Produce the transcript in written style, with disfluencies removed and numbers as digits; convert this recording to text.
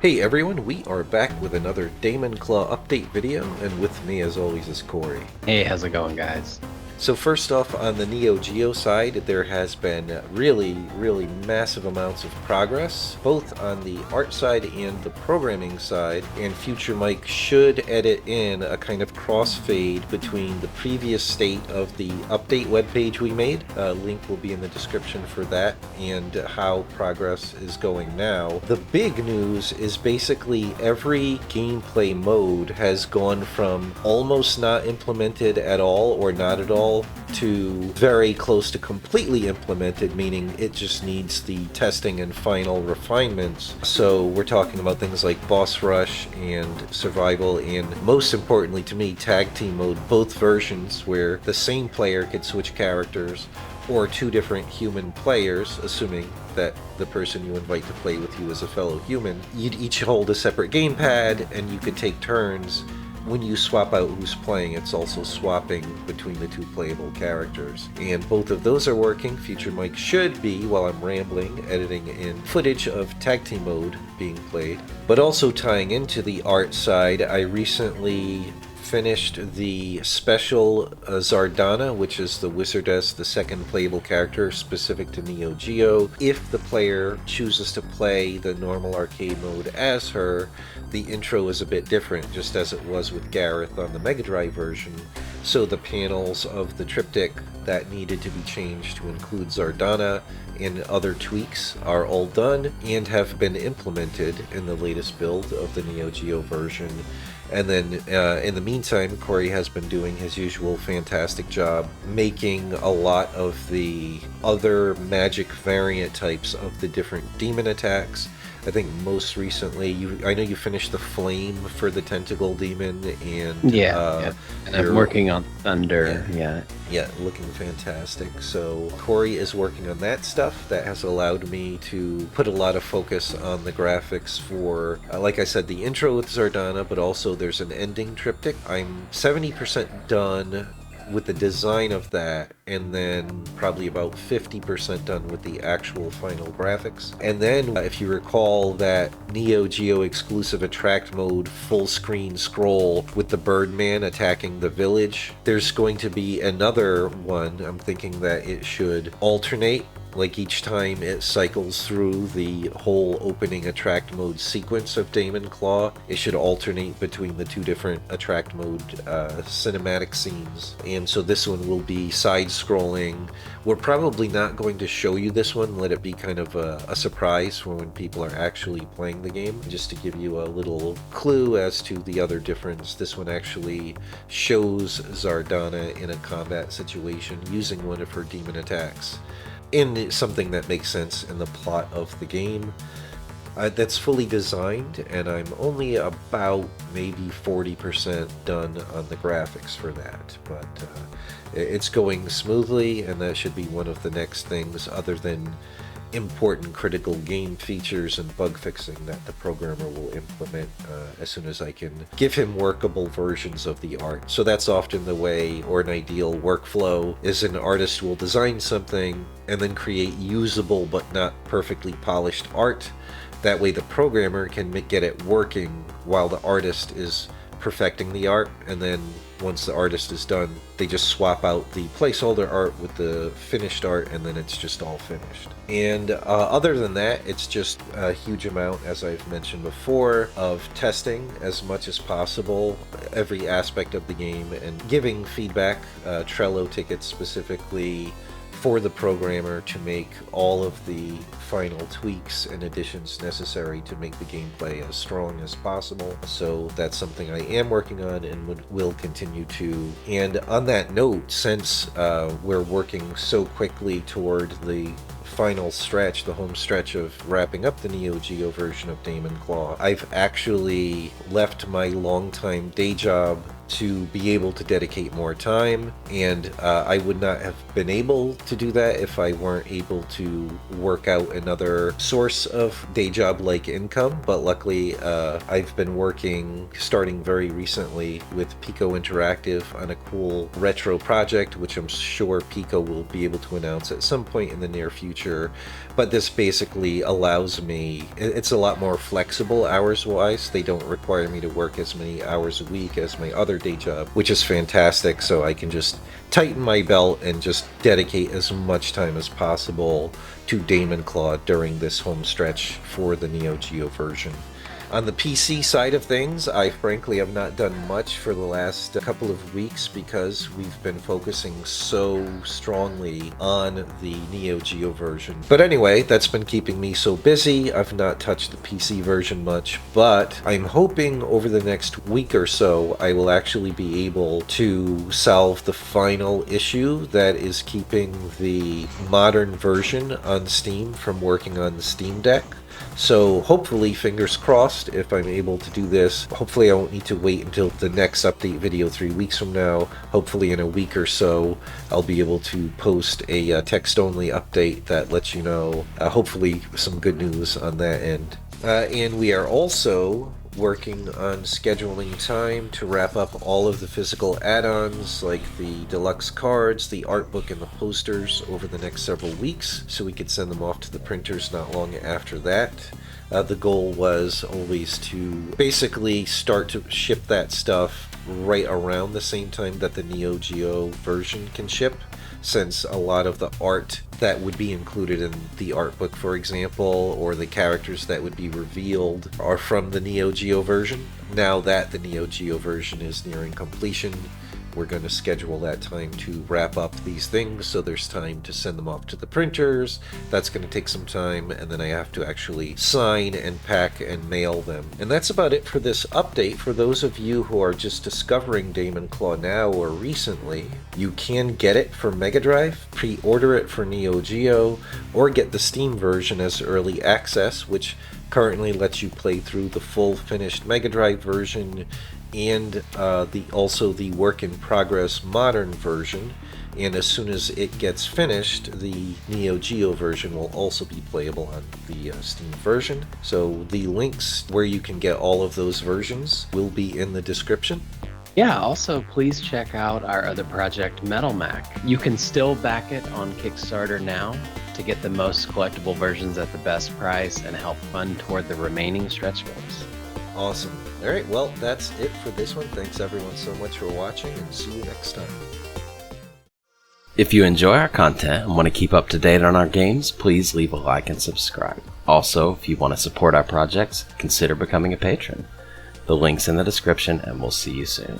Hey everyone, we are back with another DaemonClaw update video, and with me as always is Corey. Hey, how's it going, guys? So first off, on the Neo Geo side, there has been really massive amounts of progress, both on the art side and the programming side, and Future Mike should edit in a kind of crossfade between the previous state of the update webpage we made, link will be in the description for that, and how progress is going now. The big news is basically every gameplay mode has gone from almost not implemented at all or not at all to very close to completely implemented, meaning it just needs the testing and final refinements. So we're talking about things like boss rush and survival, and most importantly to me, tag team mode, both versions where the same player could switch characters or two different human players, assuming that the person you invite to play with you is a fellow human. You'd each hold a separate gamepad and you could take turns. When you swap out who's playing, it's also swapping between the two playable characters. And both of those are working. Future Mike should be, while I'm rambling, editing in footage of tag team mode being played. But also tying into the art side, I recently finished the special Zardona, which is the Wizardess, the second playable character specific to Neo Geo. If the player chooses to play the normal arcade mode as her, the intro is a bit different, just as it was with Gareth on the Mega Drive version. So the panels of the triptych that needed to be changed to include Zardona and other tweaks are all done and have been implemented in the latest build of the Neo Geo version. And then in the meantime, Corey has been doing his usual fantastic job making a lot of the other magic variant types of the different demon attacks. I think most recently, I know you finished the flame for the tentacle demon, and yeah. And I'm working on thunder. Yeah, looking fantastic. So Corey is working on that stuff. That has allowed me to put a lot of focus on the graphics for, like I said, the intro with Zardana, but also there's an ending triptych. I'm 70% done with the design of that, and then probably about 50% done with the actual final graphics. And then if you recall that Neo Geo exclusive attract mode full screen scroll with the Birdman attacking the village, there's going to be another one. I'm thinking that it should alternate, like each time it cycles through the whole opening attract mode sequence of DaemonClaw, it should alternate between the two different attract mode cinematic scenes. And so this one will be side-scrolling. We're probably not going to show you this one, let it be kind of a surprise for when people are actually playing the game. Just to give you a little clue as to the other difference, this one actually shows Zardana in a combat situation using one of her demon attacks, in something that makes sense in the plot of the game. That's fully designed, and I'm only about maybe 40% done on the graphics for that, but it's going smoothly, and that should be one of the next things, other than important critical game features and bug fixing, that the programmer will implement as soon as I can give him workable versions of the art. So that's often the way, or an ideal workflow, is an artist will design something and then create usable but not perfectly polished art. That way the programmer can get it working while the artist is perfecting the art, and then once the artist is done, they just swap out the placeholder art with the finished art, and then it's just all finished. And other than that, it's just a huge amount, as I've mentioned before, of testing as much as possible every aspect of the game and giving feedback, Trello tickets specifically, for the programmer to make all of the final tweaks and additions necessary to make the gameplay as strong as possible. So that's something I am working on and will continue to. And on that note, since we're working so quickly toward the final stretch, the home stretch of wrapping up the Neo Geo version of DaemonClaw, I've actually left my longtime day job to be able to dedicate more time, and I would not have been able to do that if I weren't able to work out another source of day job like income. But luckily I've been working, starting very recently, with Pico Interactive on a cool retro project, which I'm sure Pico will be able to announce at some point in the near future. But this basically allows me, it's a lot more flexible hours wise. They don't require me to work as many hours a week as my other day job, which is fantastic. So I can just tighten my belt and just dedicate as much time as possible to DaemonClaw during this home stretch for the Neo Geo version. On the PC side of things, I frankly have not done much for the last couple of weeks because we've been focusing so strongly on the Neo Geo version. But anyway, that's been keeping me so busy. I've not touched the PC version much, but I'm hoping over the next week or so I will actually be able to solve the final issue that is keeping the modern version on Steam from working on the Steam Deck. So hopefully, fingers crossed, if I'm able to do this, hopefully I won't need to wait until the next update video 3 weeks from now. Hopefully in a week or so, I'll be able to post a text-only update that lets you know, hopefully some good news on that end. And we are also working on scheduling time to wrap up all of the physical add-ons like the deluxe cards, the art book, and the posters over the next several weeks, so we could send them off to the printers not long after that. The goal was always to basically start to ship that stuff right around the same time that the Neo Geo version can ship, since a lot of the art that would be included in the art book, for example, or the characters that would be revealed are from the Neo Geo version. Now that the Neo Geo version is nearing completion, we're going to schedule that time to wrap up these things, so there's time to send them off to the printers. That's going to take some time, and then I have to actually sign and pack and mail them. And that's about it for this update. For those of you who are just discovering DaemonClaw now or recently, you can get it for Mega Drive, pre-order it for Neo Geo, or get the Steam version as early access, which currently lets you play through the full finished Mega Drive version and also the work-in-progress modern version. And as soon as it gets finished, the Neo Geo version will also be playable on the Steam version. So the links where you can get all of those versions will be in the description. Yeah, also please check out our other project, Metal Mac. You can still back it on Kickstarter now to get the most collectible versions at the best price and help fund toward the remaining stretch goals. Awesome. All right, well, that's it for this one. Thanks everyone so much for watching, and see you next time. If you enjoy our content and want to keep up to date on our games, please leave a like and subscribe. Also, if you want to support our projects, consider becoming a patron. The link's in the description, and we'll see you soon.